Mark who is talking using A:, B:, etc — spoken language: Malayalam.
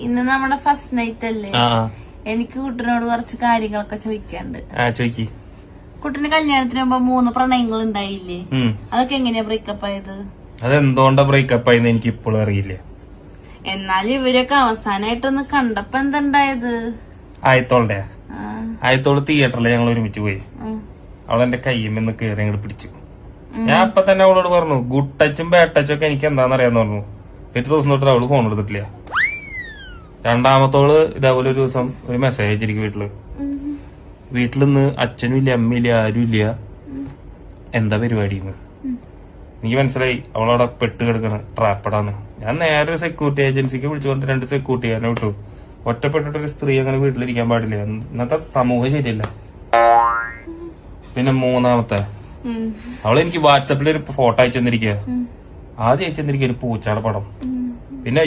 A: ഇന്ന് നമ്മുടെ ഫസ്റ്റ് നൈറ്റ് അല്ലേ? എനിക്ക് കുട്ടനോട് കുറച്ച് കാര്യങ്ങളൊക്കെ ചോദിക്കാണ്ട്. കുട്ടന് കല്യാണത്തിന് മുമ്പ് 3 പ്രണയങ്ങൾ ഉണ്ടായില്ലേ? അതൊക്കെ എങ്ങനെയാ ബ്രേക്കപ്പ് ആയത്?
B: അതെന്തുകൊണ്ടാ ബ്രേക്കപ്പ് ആയെന്ന് എനിക്ക് ഇപ്പോഴും അറിയില്ല.
A: എന്നാൽ ഇവരൊക്കെ അവസാനായിട്ടൊന്ന് കണ്ടപ്പോ എന്തുണ്ടായത്?
B: ആയത്തോള് തിയേറ്ററിൽ ഞങ്ങൾ ഒരുമിച്ച് പോയി. അവളെന്റെ കയ്യുമെന്ന് കയറി അങ്ങോട്ട് പിടിച്ചു. ഞാൻ അപ്പൊ തന്നെ അവളോട് പറഞ്ഞു ഗുഡ് ടച്ചും ബാഡ് ടച്ചും ഒക്കെ എനിക്ക് എന്താന്ന് അറിയാന്ന് പറഞ്ഞു. പിറ്റേ ദിവസം തൊട്ട് അവള് ഫോൺ എടുത്തിട്ടില്ല. രണ്ടാമത്തോള് ഇതേപോലെ ഒരു ദിവസം ഒരു മെസ്സേജ് അയച്ചിരിക്കും വീട്ടിലിന്ന് അച്ഛനും ഇല്ല അമ്മയില്ല ആരും ഇല്ല, എന്താ പരിപാടിന്ന്. എനിക്ക് മനസ്സിലായി അവളവിടെ പെട്ട് കിടക്കണ ട്രാപ്പടാന്ന്. ഞാൻ നേരെ ഒരു സെക്യൂരിറ്റി ഏജൻസിക്ക് വിളിച്ചുകൊണ്ട് 2 സെക്യൂരിറ്റിക്കാരനെ വിട്ടു. ഒറ്റപ്പെട്ടിട്ടൊരു സ്ത്രീ അങ്ങനെ വീട്ടിലിരിക്കാൻ പാടില്ല, ഇന്നത്തെ സമൂഹം ശരിയല്ല. പിന്നെ 3-മത്തെ അവളെനിക്ക് വാട്സാപ്പിൽ ഒരു ഫോട്ടോ അയച്ചു തന്നിരിക്കുക. ആദ്യം അയച്ചു തന്നിരിക്കുക ഒരു പൂച്ചയുടെ പടം. പിന്നെ